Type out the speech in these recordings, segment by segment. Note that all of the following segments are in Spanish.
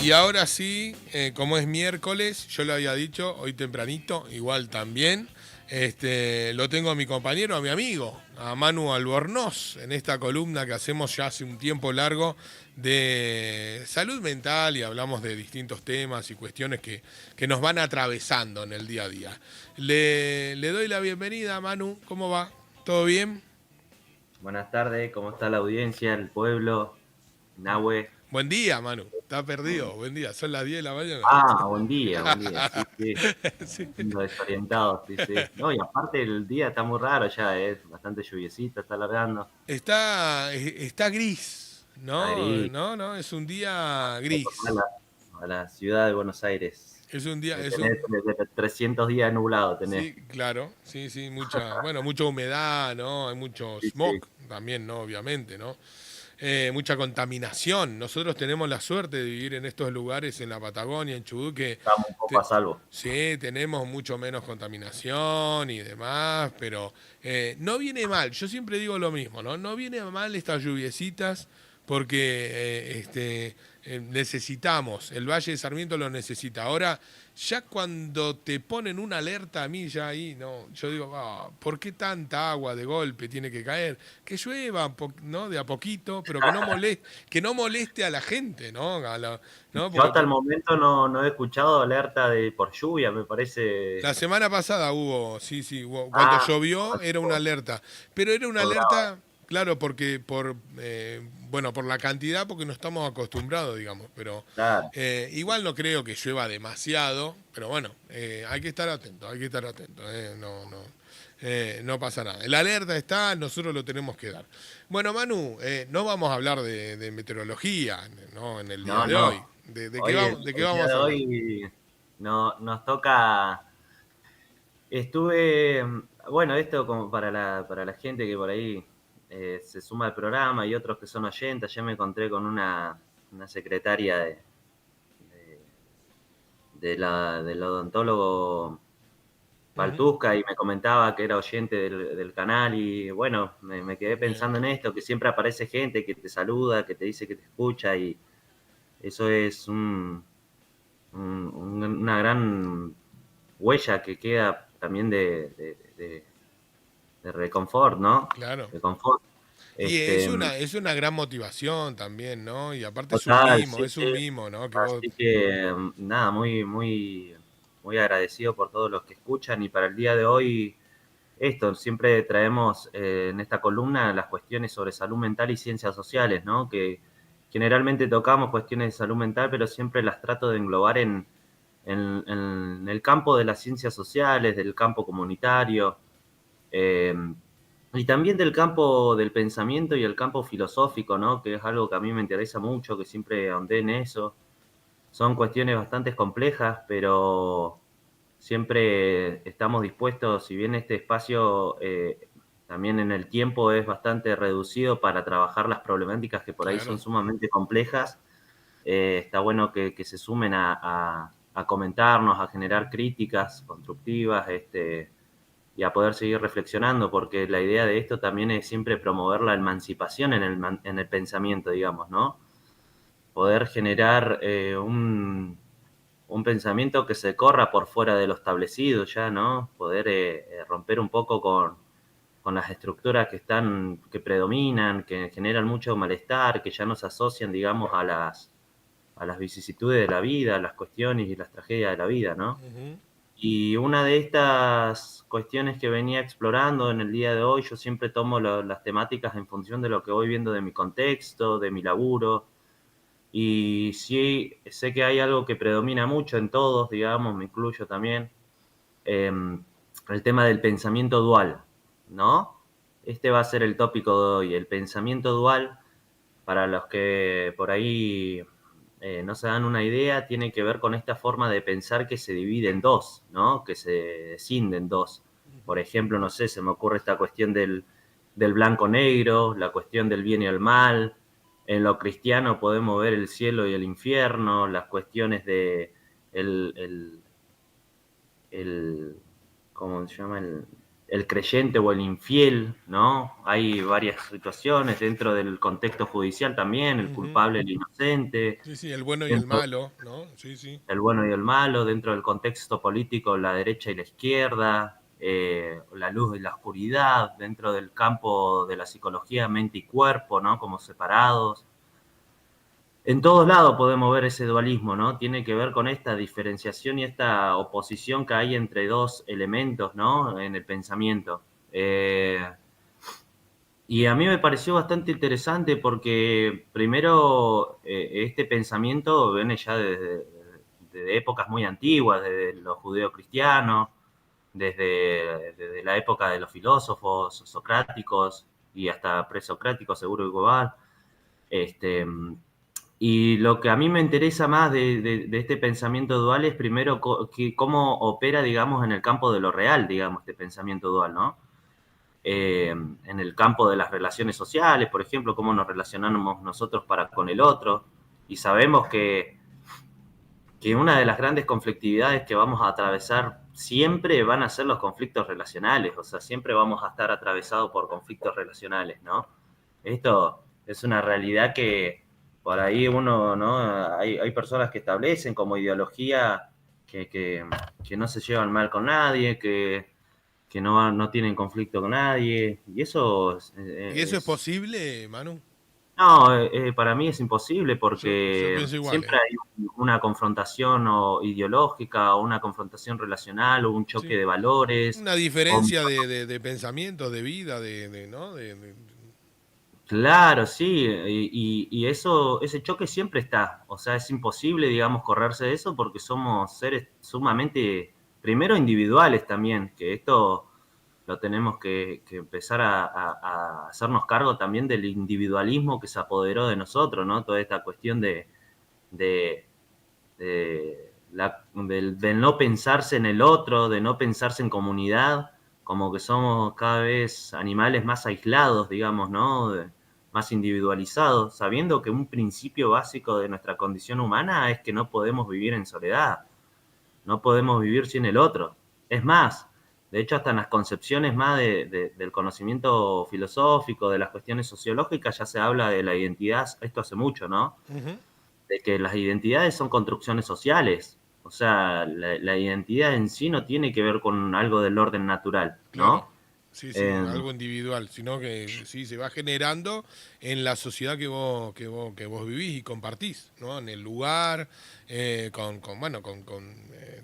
Y ahora sí, como es miércoles, yo lo había dicho, hoy tempranito, igual también, lo tengo a mi compañero, a mi amigo, a Manu Albornoz, en esta columna que hacemos ya hace un tiempo largo de salud mental y hablamos de distintos temas y cuestiones que nos van atravesando en el día a día. Le doy la bienvenida, Manu, ¿cómo va? ¿Todo bien? Buenas tardes, ¿cómo está la audiencia, el pueblo, Nahue? Buen día, Manu. Está perdido. Buen día. Son las 10 de la mañana. Buen día, sí, sí. Sí. Ando desorientado, sí, sí. No, y aparte el día está muy raro ya, es bastante lluviecito, está alargando. Está gris, Está ¿no? gris, No, no, es un día a gris. la ciudad de Buenos Aires. Es un día, es Tenés un, desde 300 días nublado, tenés. sí, claro, sí, sí, mucha humedad, ¿no? Hay mucho Sí, sí, smog también, ¿no? Obviamente, ¿no? Mucha contaminación. Nosotros tenemos la suerte de vivir en estos lugares, en la Patagonia, en Chubut, que estamos un poco te- a salvo. sí, tenemos mucho menos contaminación y demás, pero no viene mal. Yo siempre digo lo mismo, ¿no? No viene mal estas lluviecitas porque necesitamos, el Valle de Sarmiento lo necesita. Ahora, ya cuando te ponen una alerta a mí, ya ahí, no, yo digo, ¿por qué tanta agua de golpe tiene que caer? Que llueva, ¿no? De a poquito, pero que no moleste a la gente, ¿no? ¿No? Yo Porque hasta el momento no he escuchado alerta por lluvia, me parece. la semana pasada hubo, sí, sí, cuando Ah, llovió era una alerta, pero era una por brava. alerta, claro, porque bueno, por la cantidad, porque no estamos acostumbrados, digamos, pero Claro. igual no creo que llueva demasiado, pero bueno, hay que estar atento, no pasa nada. La alerta está, nosotros lo tenemos que dar. Bueno, Manu, no vamos a hablar de meteorología, ¿no? En el día No, de hoy. no. De qué El día vamos de a hablar? hoy no, nos toca. Estuve, bueno, esto como para la gente que por ahí se suma al programa y otros que son oyentes. Ya me encontré con una secretaria de- del odontólogo Ujú. Paltusca y me comentaba que era oyente del canal y bueno, me quedé Bien. pensando en esto, que siempre aparece gente que te saluda, que te dice que te escucha y eso es una gran huella que queda también de reconfort, ¿no? Claro. De confort. Y Este, es una gran motivación también, ¿no? Y aparte total, sí, es sí. un mimo, ¿no? Que vos, Así que nada, muy agradecido por todos los que escuchan y para el día de hoy esto, siempre traemos en esta columna las cuestiones sobre salud mental y ciencias sociales, ¿no? Que generalmente tocamos cuestiones de salud mental, pero siempre las trato de englobar en el campo de las ciencias sociales, del campo comunitario, eh, y también del campo del pensamiento y el campo filosófico, ¿no? Que es algo que a mí me interesa mucho, que siempre ahondé en eso. Son cuestiones bastante complejas, pero siempre estamos dispuestos, si bien este espacio también en el tiempo es bastante reducido para trabajar las problemáticas que por ahí son claro. sumamente complejas, está bueno que se sumen a comentarnos, a generar críticas constructivas, y a poder seguir reflexionando, porque la idea de esto también es siempre promover la emancipación en el pensamiento, digamos, ¿no? Poder generar un pensamiento que se corra por fuera de lo establecido ya, ¿no? Poder romper un poco con las estructuras que predominan, que generan mucho malestar, que ya nos asocian, digamos, a las vicisitudes de la vida, a las cuestiones y las tragedias de la vida, ¿no? Ujú. Y una de estas cuestiones que venía explorando en el día de hoy, yo siempre tomo las temáticas en función de lo que voy viendo de mi contexto, de mi laburo, y sí sé que hay algo que predomina mucho en todos, digamos, me incluyo también, eh, el tema del pensamiento dual, ¿no? Este va a ser el tópico de hoy, el pensamiento dual, para los que por ahí no se dan una idea, tiene que ver con esta forma de pensar que se divide en dos, ¿no? Que se escinde en dos. Por ejemplo, no sé, se me ocurre esta cuestión del blanco-negro, la cuestión del bien y el mal. En lo cristiano podemos ver el cielo y el infierno, las cuestiones el, el ¿cómo se llama? el creyente o el infiel, ¿no? Hay varias situaciones dentro del contexto judicial también, el Ujú. culpable, el inocente, Sí, sí, el bueno y el dentro malo, ¿no? Sí, sí. el bueno y el malo, dentro del contexto político, la derecha y la izquierda, la luz y la oscuridad, dentro del campo de la psicología, mente y cuerpo, ¿no? Como separados. En todos lados podemos ver ese dualismo, ¿no? Tiene que ver con esta diferenciación y esta oposición que hay entre dos elementos, ¿no? En el pensamiento. Y a mí me pareció bastante interesante porque primero este pensamiento viene ya desde épocas muy antiguas, desde los judeocristianos, desde la época de los filósofos socráticos y hasta presocráticos, seguro igual. Este, y lo que a mí me interesa más de este pensamiento dual es primero cómo opera, digamos, en el campo de lo real, digamos, este pensamiento dual, ¿no? En el campo de las relaciones sociales, por ejemplo, cómo nos relacionamos nosotros para con el otro. Y sabemos que una de las grandes conflictividades que vamos a atravesar siempre van a ser los conflictos relacionales, o sea, siempre vamos a estar atravesados por conflictos relacionales, ¿no? Esto es una realidad que por ahí uno, ¿no? Hay personas que establecen como ideología que, que, que no se llevan mal con nadie, que no tienen conflicto con nadie, y eso ¿Y eso es posible, Manu? no, para mí es imposible Yo porque pienso igual, siempre ¿eh? hay una confrontación o ideológica o una confrontación relacional o un choque Sí. de valores. Una O, diferencia de pensamiento, de vida, ¿no? claro, sí, y eso, ese choque siempre está. O sea, es imposible, digamos, correrse de eso porque somos seres sumamente, primero individuales también, que esto lo tenemos que empezar a hacernos cargo también del individualismo que se apoderó de nosotros, ¿no? Toda esta cuestión de, del no pensarse en el otro, de no pensarse en comunidad, como que somos cada vez animales más aislados, digamos, ¿no? Más individualizados, sabiendo que un principio básico de nuestra condición humana es que no podemos vivir en soledad, no podemos vivir sin el otro. Es más, de hecho, hasta en las concepciones más del conocimiento filosófico, de las cuestiones sociológicas, ya se habla de la identidad, esto hace mucho, ¿no? Ujú. De que las identidades son construcciones sociales. O sea, la identidad en sí no tiene que ver con algo del orden natural, Claro, ¿no? sí, sí, Eh, algo individual, sino que sí se va generando en la sociedad que vos vivís y compartís, ¿no? En el lugar, bueno, con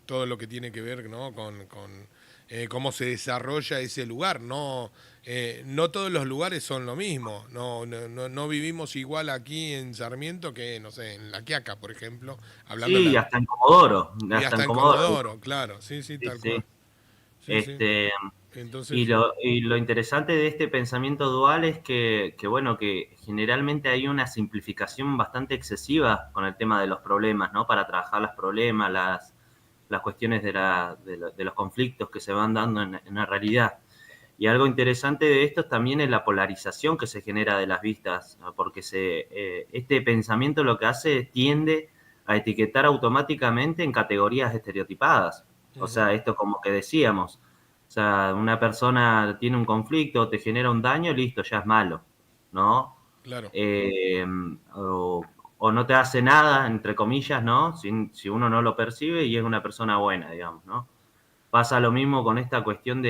todo lo que tiene que ver, ¿no? Con cómo se desarrolla ese lugar, ¿no? No todos los lugares son lo mismo, no vivimos igual aquí en Sarmiento que, no sé, en La Quiaca, por ejemplo, hablando sí, hasta en Comodoro, y hasta en hasta en Comodoro. Comodoro, claro, sí, sí, Sí, tal sí. cual, sí, sí. Este, Entonces, y lo interesante de este pensamiento dual es bueno, que generalmente hay una simplificación bastante excesiva con el tema de los problemas, ¿no? Para trabajar los problemas, las cuestiones de los conflictos que se van dando en la realidad. Y algo interesante de esto también es la polarización que se genera de las vistas, ¿no? Porque este pensamiento lo que hace tiende a etiquetar automáticamente en categorías estereotipadas. O ujú, sea, esto como que decíamos, o sea, una persona tiene un conflicto, te genera un daño, listo, ya es malo, ¿no? claro. Eh, o, o no te hace nada, entre comillas, ¿no? Si uno no lo percibe y es una persona buena, digamos, ¿no? Pasa lo mismo con esta cuestión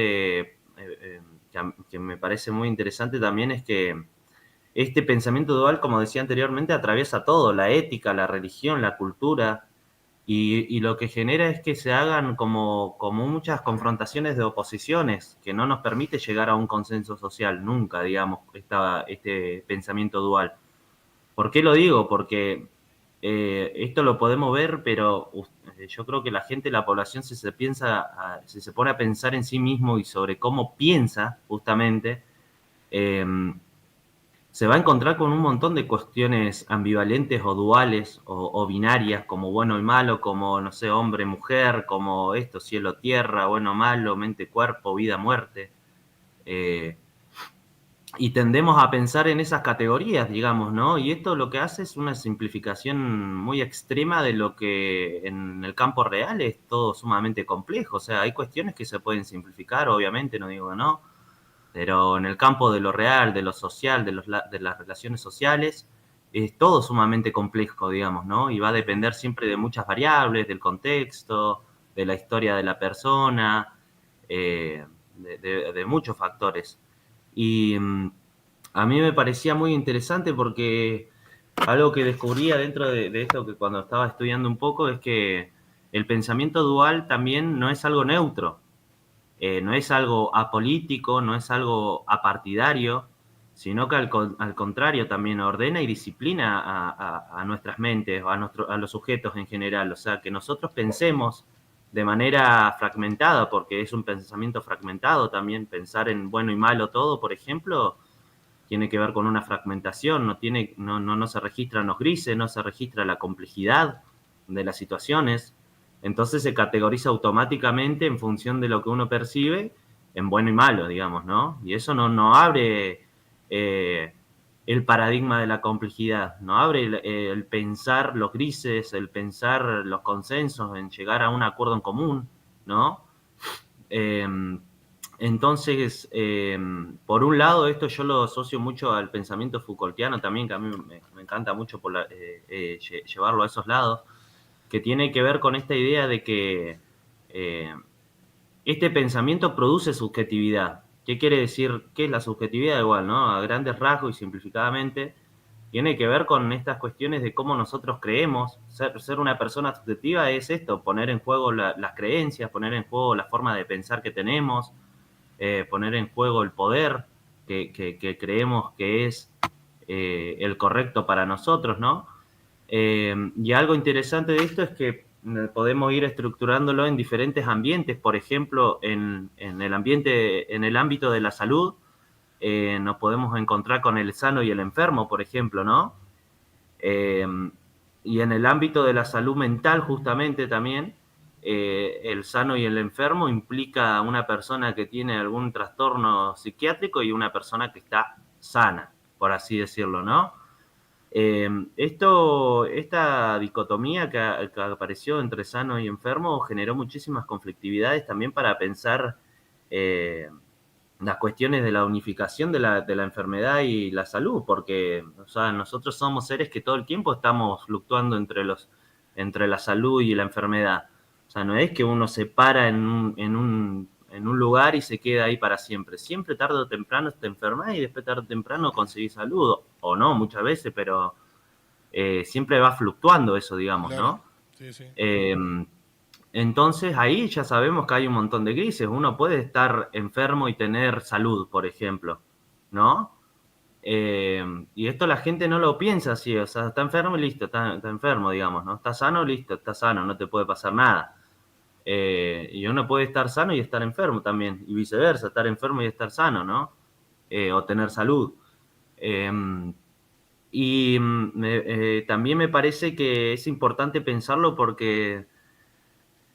que me parece muy interesante también, es que este pensamiento dual, como decía anteriormente, atraviesa todo, la ética, la religión, la cultura, y lo que genera es que se hagan como muchas confrontaciones de oposiciones, que no nos permite llegar a un consenso social, nunca, digamos, este pensamiento dual. ¿Por qué lo digo? Porque esto lo podemos ver, pero yo creo que la gente, la población, si se pone a pensar en sí mismo y sobre cómo piensa, justamente, eh, se va a encontrar con un montón de cuestiones ambivalentes o duales o binarias, como bueno y malo, como, no sé, hombre, mujer, como esto, cielo, tierra, bueno, malo, mente, cuerpo, vida, muerte. Eh, y tendemos a pensar en esas categorías, digamos, ¿no? Y esto lo que hace es una simplificación muy extrema de lo que en el campo real es todo sumamente complejo. O sea, hay cuestiones que se pueden simplificar, obviamente, no digo que no, pero en el campo de lo real, de lo social, de las relaciones sociales, es todo sumamente complejo, digamos, ¿no? Y va a depender siempre de muchas variables, del contexto, de la historia de la persona, de muchos factores. Y a mí me parecía muy interesante porque algo que descubría dentro de esto que cuando estaba estudiando un poco es que el pensamiento dual también no es algo neutro, no es algo apolítico, no es algo apartidario, sino que al contrario también ordena y disciplina a nuestras mentes, a los sujetos en general. O sea, que nosotros pensemos de manera fragmentada, porque es un pensamiento fragmentado también, pensar en bueno y malo todo, por ejemplo, tiene que ver con una fragmentación, no se registran los grises, no se registra la complejidad de las situaciones, entonces se categoriza automáticamente en función de lo que uno percibe en bueno y malo, digamos, ¿no? Y eso no abre el paradigma de la complejidad, no abre el pensar los grises, el pensar los consensos, en llegar a un acuerdo en común, ¿no? Eh, entonces, por un lado, esto yo lo asocio mucho al pensamiento Foucaultiano también, que a mí me encanta mucho llevarlo a esos lados, que tiene que ver con esta idea de que eh, este pensamiento produce subjetividad. ¿Qué quiere decir? ¿Qué es la subjetividad? Igual, ¿no? A grandes rasgos y simplificadamente, tiene que ver con estas cuestiones de cómo nosotros creemos. Ser una persona subjetiva es esto, poner en juego las creencias, poner en juego la forma de pensar que tenemos, poner en juego el poder que creemos que es el correcto para nosotros, ¿no? Y algo interesante de esto es que podemos ir estructurándolo en diferentes ambientes. Por ejemplo, en el ambiente, en el ámbito de la salud, nos podemos encontrar con el sano y el enfermo, por ejemplo, ¿no? Eh, y en el ámbito de la salud mental, justamente también, el sano y el enfermo implica una persona que tiene algún trastorno psiquiátrico y una persona que está sana, por así decirlo, ¿no? Esta dicotomía que apareció entre sano y enfermo generó muchísimas conflictividades también para pensar eh, las cuestiones de la unificación de la enfermedad y la salud, porque o sea, nosotros somos seres que todo el tiempo estamos fluctuando entre la salud y la enfermedad. O sea, no es que uno se para en un lugar y se queda ahí para siempre. Siempre tarde o temprano te enfermas y después tarde o temprano conseguís salud, o no, muchas veces, pero siempre va fluctuando eso, digamos, Claro, ¿no? sí, sí. Eh, entonces ahí ya sabemos que hay un montón de grises. Uno puede estar enfermo y tener salud, por ejemplo, ¿no? Y esto la gente no lo piensa así, o sea, está enfermo y listo, está enfermo, digamos, ¿no? Está sano, listo, está sano, no te puede pasar nada. Y uno puede estar sano y estar enfermo también, y viceversa, estar enfermo y estar sano, ¿no? O tener salud. Eh, y también me parece que es importante pensarlo porque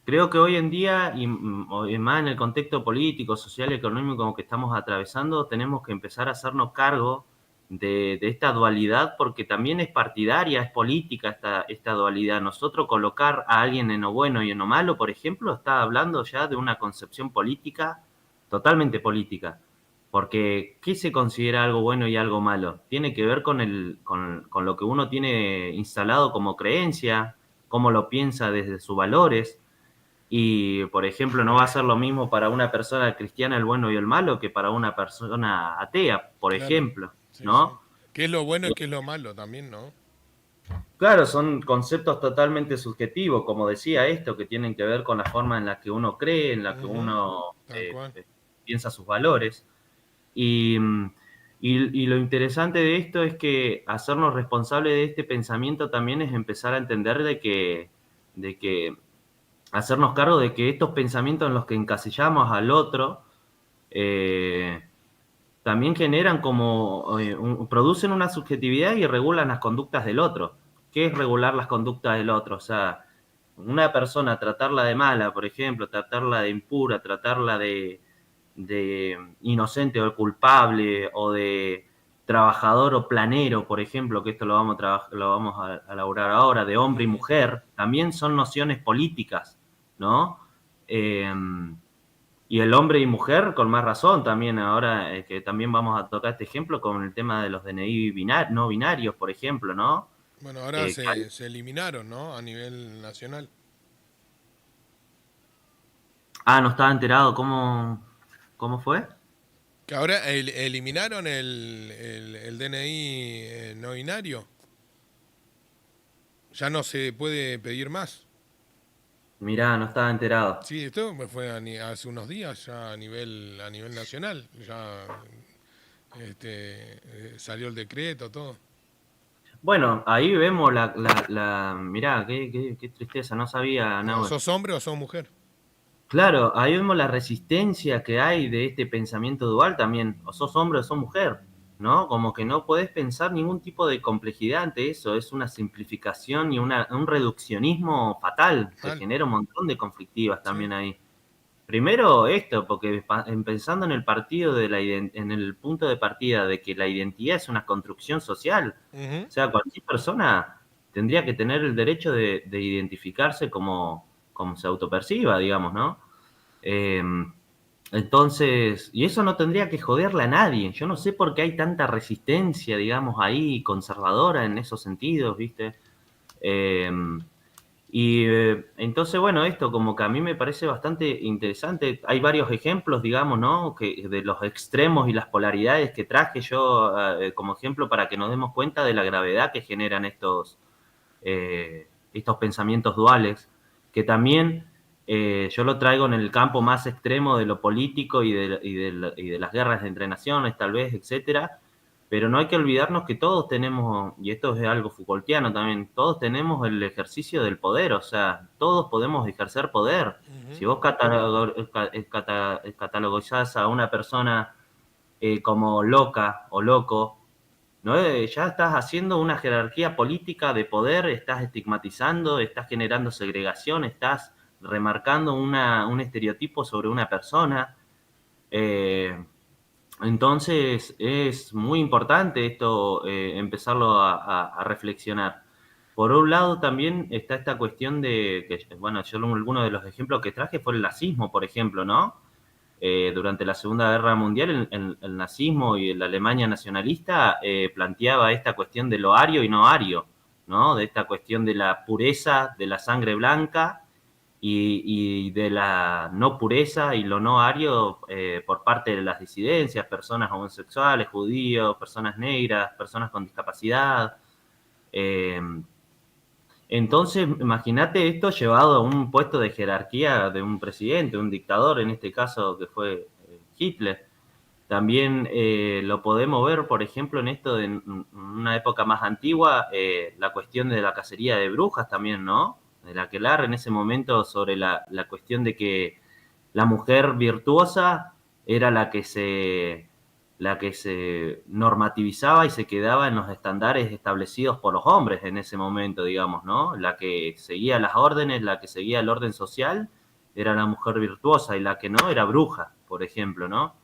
creo que hoy en día, y más en el contexto político, social y económico que estamos atravesando, tenemos que empezar a hacernos cargo de esta dualidad, porque también es partidaria, es política esta dualidad. Nosotros colocar a alguien en lo bueno y en lo malo, por ejemplo, está hablando ya de una concepción política, totalmente política. Porque, ¿qué se considera algo bueno y algo malo? Tiene que ver con lo que uno tiene instalado como creencia, cómo lo piensa desde sus valores. Y, por ejemplo, no va a ser lo mismo para una persona cristiana el bueno y el malo que para una persona atea, por Claro, ejemplo, sí, sí. ¿no? ¿Qué es lo bueno y qué es lo malo también, no? Claro, son conceptos totalmente subjetivos, como decía esto, que tienen que ver con la forma en la que uno cree, en la que Ujú, uno tal cual. piensa sus valores. Y, y lo interesante de esto es que hacernos responsables de este pensamiento también es empezar a entender de que hacernos cargo de que estos pensamientos en los que encasillamos al otro eh, también generan como, producen una subjetividad y regulan las conductas del otro. ¿Qué es regular las conductas del otro? O sea, una persona tratarla de mala, por ejemplo, tratarla de impura, tratarla de inocente o culpable, o de trabajador o planero, por ejemplo, que esto lo vamos a elaborar ahora, de hombre y Ujú. mujer, también son nociones políticas, ¿no? Y el hombre y mujer, con más razón también, ahora que también vamos a tocar este ejemplo con el tema de los DNI no binarios, por ejemplo, ¿no? Bueno, ahora Eh, que- se eliminaron, ¿no? A nivel nacional. no estaba enterado, ¿cómo fue? Que ahora eliminaron el DNI no binario. Ya no se puede pedir más. Mirá, no estaba enterado. Sí, esto me fue hace unos días ya a nivel nacional. Ya salió el decreto, todo. Bueno, ahí vemos mirá, qué tristeza, no sabía, O Nahue. sos hombre o sos mujer. Claro, ahí vemos la resistencia que hay de este pensamiento dual también, o sos hombre o sos mujer, ¿no? Como que no podés pensar ningún tipo de complejidad ante eso, es una simplificación y un reduccionismo fatal que Mal, genera un montón de conflictivas sí. también ahí. Primero esto, porque pensando en el partido en el punto de partida de que la identidad es una construcción social, Ujú. o sea, cualquier persona tendría que tener el derecho de identificarse como se autoperciba, digamos, ¿no? Eh, entonces, y eso no tendría que joderle a nadie. Yo no sé por qué hay tanta resistencia, digamos, ahí conservadora en esos sentidos, ¿viste? Eh, entonces, bueno, esto como que a mí me parece bastante interesante. Hay varios ejemplos, digamos, ¿no? Que de los extremos y las polaridades que traje yo como ejemplo para que nos demos cuenta de la gravedad que generan estos pensamientos duales, que también yo lo traigo en el campo más extremo de lo político y de las guerras entre naciones, tal vez, etcétera. Pero no hay que olvidarnos que todos tenemos, y esto es algo Foucaultiano también, todos tenemos el ejercicio del poder, o sea, todos podemos ejercer poder. Ujú. Si vos catalogizás a una persona como loca o loco, ¿no? Ya estás haciendo una jerarquía política de poder, estás estigmatizando, estás generando segregación, estás remarcando un estereotipo sobre una persona. Eh, entonces es muy importante esto, empezarlo a reflexionar. Por un lado también está esta cuestión de que, bueno, yo alguno de los ejemplos que traje fue el nazismo, por ejemplo, ¿no? Durante la Segunda Guerra Mundial, el nazismo y la Alemania nacionalista planteaba esta cuestión de lo ario y no ario, ¿no? De esta cuestión de la pureza de la sangre blanca y de la no pureza y lo no ario por parte de las disidencias, personas homosexuales, judíos, personas negras, personas con discapacidad. Eh, entonces, imagínate esto llevado a un puesto de jerarquía de un presidente, un dictador, en este caso que fue Hitler. También lo podemos ver, por ejemplo, en esto de en una época más antigua, la cuestión de la cacería de brujas también, ¿no? De la aquelarre en ese momento sobre la cuestión de que la mujer virtuosa era la que se normativizaba y se quedaba en los estándares establecidos por los hombres en ese momento, digamos, ¿no? La que seguía las órdenes, la que seguía el orden social, era la mujer virtuosa y la que no era bruja, por ejemplo, ¿no?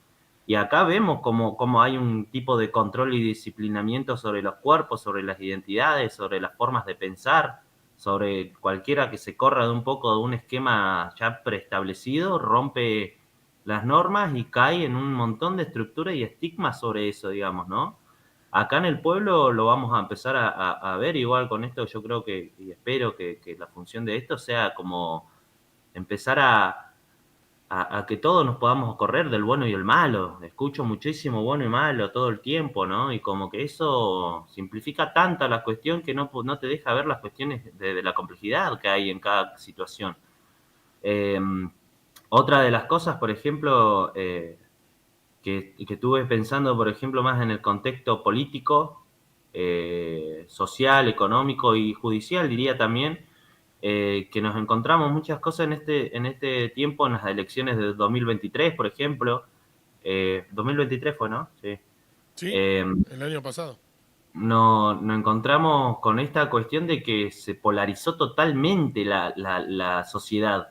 Y acá vemos cómo hay un tipo de control y disciplinamiento sobre los cuerpos, sobre las identidades, sobre las formas de pensar, sobre cualquiera que se corra de un poco de un esquema ya preestablecido, rompe las normas y cae en un montón de estructuras y estigmas sobre eso, digamos, ¿no? Acá en el pueblo lo vamos a empezar a ver igual con esto, yo creo que, y espero que la función de esto sea como empezar a que todos nos podamos correr del bueno y el malo. Escucho muchísimo bueno y malo todo el tiempo, ¿no? Y como que eso simplifica tanta la cuestión que no te deja ver las cuestiones de la complejidad que hay en cada situación. Eh, Otra de las cosas, por ejemplo, que estuve pensando, por ejemplo, más en el contexto político, social, económico y judicial, diría también, que nos encontramos muchas cosas en este tiempo, en las elecciones de 2023, por ejemplo. 2023 fue, ¿no? Sí. Sí, Eh, el año pasado. nos encontramos con esta cuestión de que se polarizó totalmente la sociedad.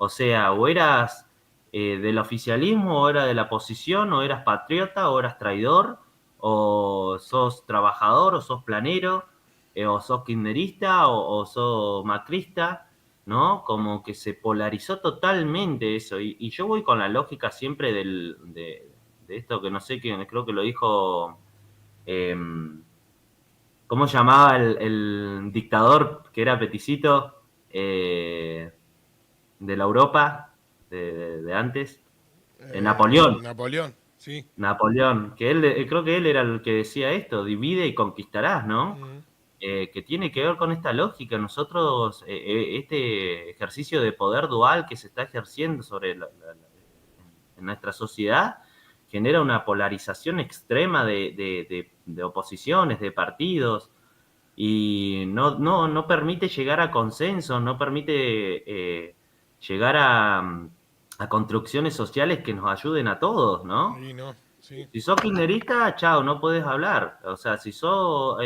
O sea, o eras del oficialismo, o era de la oposición, o eras patriota, o eras traidor, o sos trabajador, o sos planero, o sos kirchnerista, o sos macrista, ¿no? Como que se polarizó totalmente eso. Y yo voy con la lógica siempre de esto que no sé quién, creo que lo dijo, eh, ¿cómo llamaba el dictador que era peticito de la Europa de antes? Napoleón. Napoleón, sí. Napoleón, que él, creo que él era el que decía esto, divide y conquistarás, ¿no? Mm. Que tiene que ver con esta lógica. Nosotros, este ejercicio de poder dual que se está ejerciendo en nuestra sociedad, genera una polarización extrema de oposiciones, de partidos, y no permite llegar a consensos, no permite llegar a construcciones sociales que nos ayuden a todos, ¿no? Y no, sí. Si sos kirchnerista, chao, no podés hablar. O sea, si sos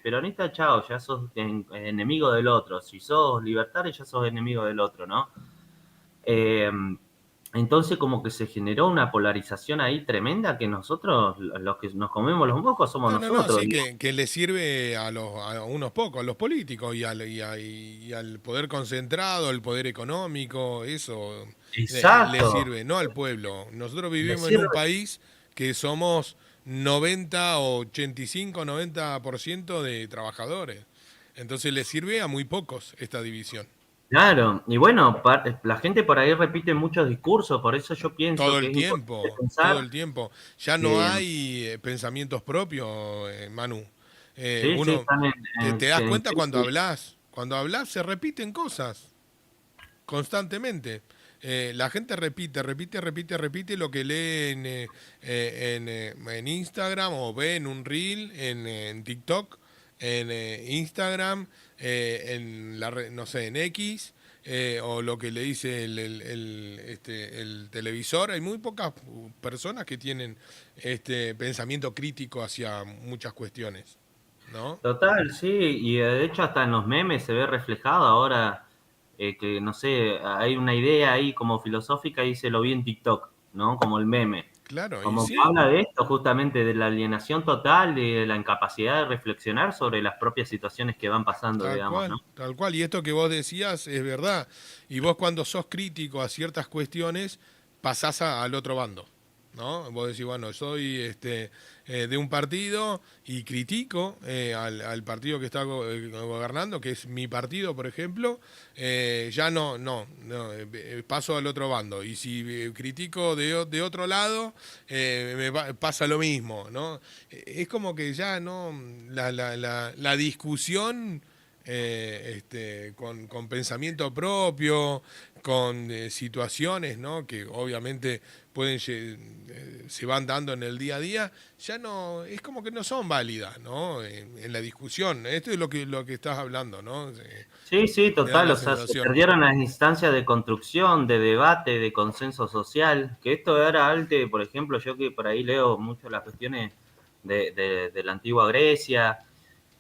peronista, chao, ya sos enemigo del otro. Si sos libertario, ya sos enemigo del otro, ¿no? Eh, entonces como que se generó una polarización ahí tremenda que nosotros, los que nos comemos los mocos, somos No, no, no, nosotros, sí, digo. que le sirve a unos pocos, a los políticos y al poder concentrado, al poder económico, eso le Exacto. sirve, no al pueblo. Nosotros Le vivimos en un sirve. país que somos 90, 85, 90% de trabajadores. Entonces le sirve a muy pocos esta división. Claro, y bueno, la gente por ahí repite muchos discursos, por eso yo pienso que es importante Todo pensar el tiempo. Ya no que hay pensamientos propios, Manu. sí, sí, Uno, están te das en cuenta crisis. cuando hablas se repiten cosas constantemente. La gente repite lo que lee en Instagram o ve en un reel, en TikTok, en Instagram, no sé, en X, o lo que le dice el televisor. Hay muy pocas personas que tienen este pensamiento crítico hacia muchas cuestiones, ¿no? Total, sí, y de hecho hasta en los memes se ve reflejado ahora que, no sé, hay una idea ahí como filosófica y se lo vi en TikTok, ¿no? Como el meme. Claro, y Como que sí. habla de esto justamente, de la alienación total, de la incapacidad de reflexionar sobre las propias situaciones que van pasando, Tal digamos, ¿no? cual, tal cual. Y esto que vos decías es verdad. Y vos cuando sos crítico a ciertas cuestiones, pasás al otro bando, ¿no? Vos decís, bueno, soy de un partido y critico al partido que está gobernando, que es mi partido, por ejemplo, ya no, paso al otro bando. Y si critico de otro lado, pasa lo mismo, ¿no? Es como que ya no, la discusión con pensamiento propio, con situaciones, ¿no? Que obviamente se van dando en el día a día, ya no, es como que no son válidas, ¿no? En la discusión. Esto es lo que estás hablando, ¿no? Sí, sí, Me da total, la o sea, se sensación. perdieron las instancias de construcción, de debate, de consenso social, que esto era antes, por ejemplo, yo que por ahí leo mucho las cuestiones de la antigua Grecia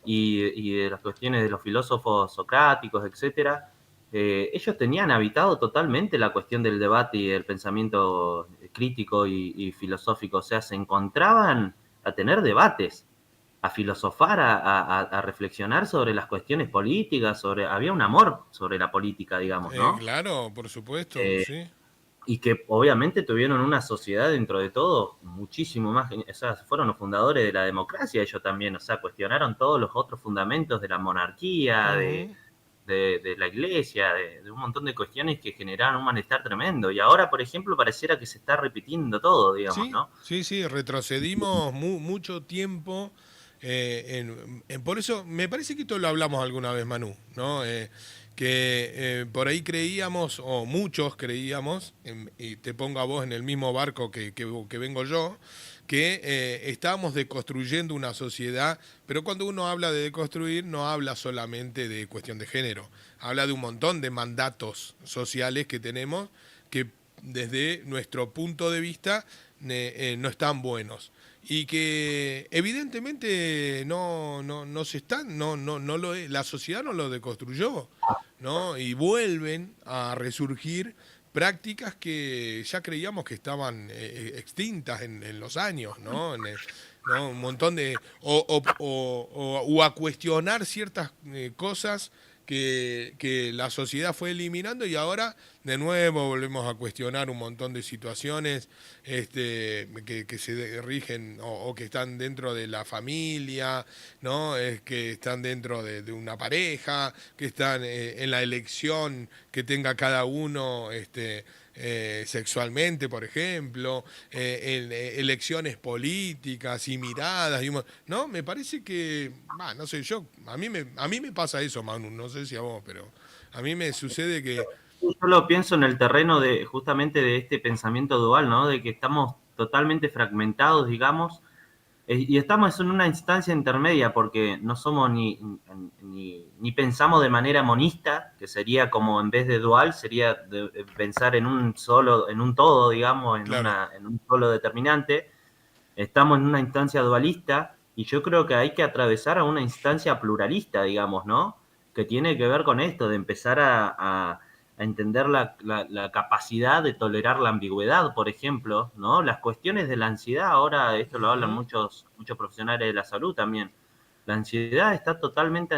y de las cuestiones de los filósofos socráticos, etcétera, ellos tenían habitado totalmente la cuestión del debate y del pensamiento crítico y filosófico, o sea, se encontraban a tener debates, a filosofar, a reflexionar sobre las cuestiones políticas, había un amor sobre la política, digamos, ¿no? Claro, por supuesto, Eh, sí. y que obviamente tuvieron una sociedad dentro de todo muchísimo más, o sea, fueron los fundadores de la democracia ellos también, o sea, cuestionaron todos los otros fundamentos de la monarquía, Ujú. de la iglesia, de un montón de cuestiones que generaron un malestar tremendo. Y ahora, por ejemplo, pareciera que se está repitiendo todo, digamos, Sí, ¿no? sí, sí, retrocedimos mucho tiempo. Por eso, me parece que esto lo hablamos alguna vez, Manu, ¿no? Que por ahí creíamos, o muchos creíamos, y te pongo a vos en el mismo barco que vengo yo, que estábamos deconstruyendo una sociedad, pero cuando uno habla de deconstruir, no habla solamente de cuestión de género, habla de un montón de mandatos sociales que tenemos que desde nuestro punto de vista no están buenos y que evidentemente no se están, la sociedad no lo deconstruyó, ¿no? Y vuelven a resurgir prácticas que ya creíamos que estaban extintas en los años, ¿no? ¿No? Un montón de... o a cuestionar ciertas cosas que la sociedad fue eliminando y ahora de nuevo volvemos a cuestionar un montón de situaciones que se rigen o que están dentro de la familia, ¿no? Es que están dentro de una pareja, que están en la elección que tenga cada uno sexualmente, por ejemplo, elecciones políticas y miradas, ¿no? Me parece que, no sé, a mí me pasa eso, Manu, no sé si a vos, pero a mí me sucede que... Yo lo pienso en el terreno de justamente de este pensamiento dual, ¿no? De que estamos totalmente fragmentados, digamos, y estamos en una instancia intermedia porque no somos ni pensamos de manera monista, que sería como en vez de dual, sería de pensar en un solo, en un todo, digamos, Claro. en un solo determinante. Estamos en una instancia dualista y yo creo que hay que atravesar a una instancia pluralista, digamos, ¿no? Que tiene que ver con esto, de empezar a entender la capacidad de tolerar la ambigüedad, por ejemplo, ¿no? Las cuestiones de la ansiedad, ahora esto lo hablan Ujú. muchos profesionales de la salud también. La ansiedad está totalmente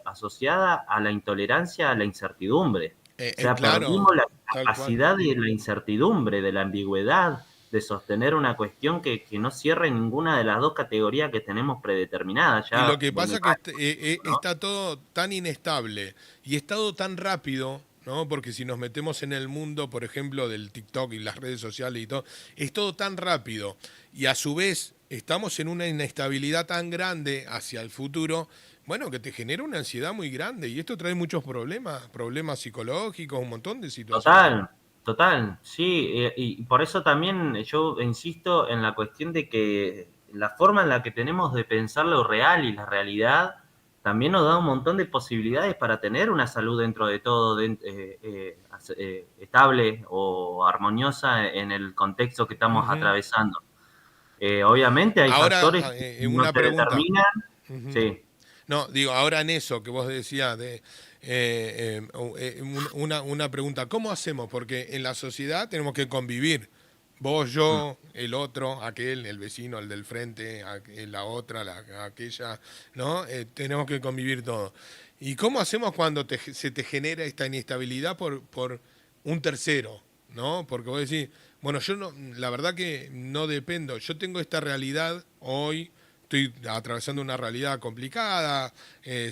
asociada a la intolerancia, a la incertidumbre. O sea, Claro, perdimos la tal cual. capacidad de la incertidumbre, de la ambigüedad, de sostener una cuestión que no cierre ninguna de las dos categorías que tenemos predeterminadas Y lo ya que de pasa es que mecanismos, ¿no? está todo tan inestable y es todo tan rápido, ¿no? Porque si nos metemos en el mundo, por ejemplo, del TikTok y las redes sociales y todo, es todo tan rápido y a su vez estamos en una inestabilidad tan grande hacia el futuro, bueno, que te genera una ansiedad muy grande y esto trae muchos problemas, problemas psicológicos, un montón de situaciones. Total, total, sí, y por eso también yo insisto en la cuestión de que la forma en la que tenemos de pensar lo real y la realidad también nos da un montón de posibilidades para tener una salud dentro de todo estable o armoniosa en el contexto que estamos Ujú. atravesando. Obviamente hay factores Ahora, que no una se pregunta. determinan, Ujú. sí. No, digo, ahora en eso que vos decías una pregunta, ¿cómo hacemos? Porque en la sociedad tenemos que convivir. Vos, Mm. yo, el otro, aquel, el vecino, el del frente, la otra, aquella, ¿no? Tenemos que convivir todos. ¿Y cómo hacemos cuando se te genera esta inestabilidad por un tercero, ¿no? Porque vos decís, bueno, yo no, la verdad que no dependo, yo tengo esta realidad hoy, estoy atravesando una realidad complicada,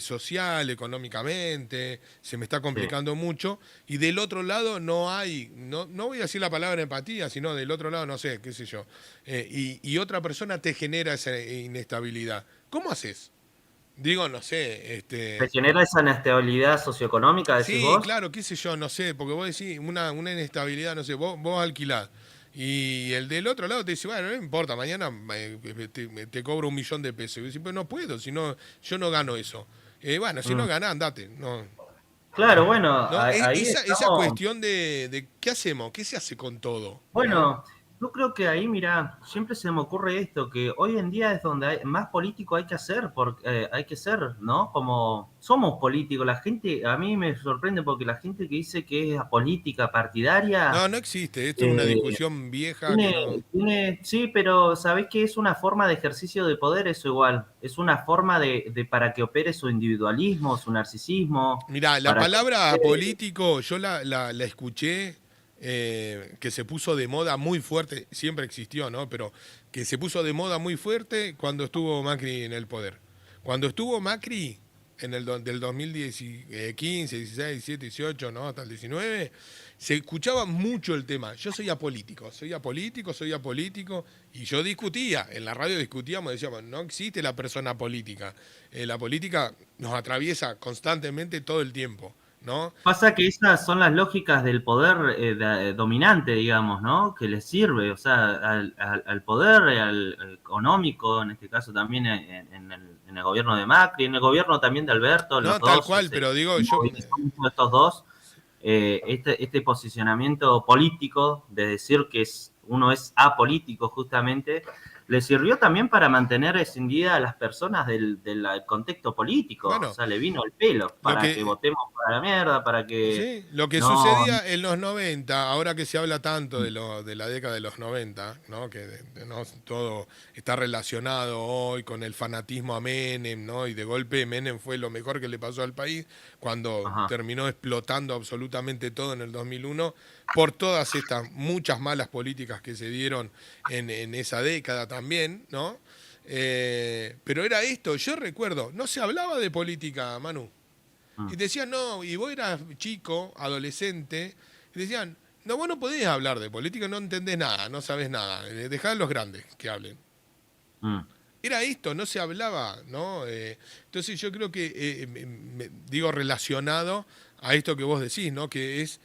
social, económicamente, se me está Sí. complicando mucho, y del otro lado no hay, no voy a decir la palabra empatía, sino del otro lado, no sé, qué sé yo, y otra persona te genera esa inestabilidad. ¿Cómo haces? Digo, no sé, ¿Se genera esa inestabilidad socioeconómica, decís sí, vos? claro, qué sé yo, no sé, porque vos decís una inestabilidad, no sé, vos alquilás. Y el del otro lado te dice, bueno, no importa, mañana te cobro 1.000.000 de pesos. Y vos decís, pues no puedo, si no, yo no gano eso. Bueno, si no Mm. ganás, andate. No, Claro, bueno, no, ahí esa estamos. cuestión de ¿qué hacemos? ¿Qué se hace con todo? ¿No? Bueno, yo creo que ahí, mira, siempre se me ocurre esto, que hoy en día es donde más político hay que hacer, porque hay que ser, ¿no? Como somos políticos, la gente, a mí me sorprende porque la gente que dice que es política partidaria, No, no existe. Esto es una eh, discusión vieja que no. sí, pero ¿sabés que es una forma de ejercicio de poder eso igual? Es una forma de para que opere su individualismo, su narcisismo, Mirá, la para que palabra opere. político yo la escuché que se puso de moda muy fuerte, siempre existió, ¿no? Pero que se puso de moda muy fuerte cuando estuvo Macri en el poder. Cuando estuvo Macri del 2015, 16, 17, 18, ¿no? Hasta el 19, se escuchaba mucho el tema. Yo soy apolítico, soy apolítico, soy apolítico. Y yo discutía, en la radio discutíamos, decíamos, no existe la persona política. La política nos atraviesa constantemente todo el tiempo, ¿no? Pasa que esas son las lógicas del poder dominante, digamos, ¿no? Que les sirve, o sea, al poder, al económico, en este caso también en el gobierno de Macri, en el gobierno también de Alberto, los No, tal dos cual, se pero digo, yo... movilizó mucho estos dos. Este posicionamiento político, de decir que uno es apolítico justamente, le sirvió también para mantener escindidas a las personas del contexto político. Bueno, O sea, le vino el pelo lo para que que, votemos para la mierda, para que sí, lo que no... sucedía en los 90, ahora que se habla tanto de la década de los 90, ¿no? Que ¿no? Todo está relacionado hoy con el fanatismo a Menem, ¿no? Y de golpe Menem fue lo mejor que le pasó al país cuando Ajá, terminó explotando absolutamente todo en el 2001 por todas estas muchas malas políticas que se dieron en esa década también, ¿no? Pero era esto, yo recuerdo, no se hablaba de política, Manu. Y mm, decían, no, y vos eras chico, adolescente, y decían, no, vos no podés hablar de política, no entendés nada, no sabés nada, dejá a los grandes que hablen. mm. Era esto, no se hablaba, ¿no? Entonces yo creo que, digo, relacionado a esto que vos decís, ¿no? Que es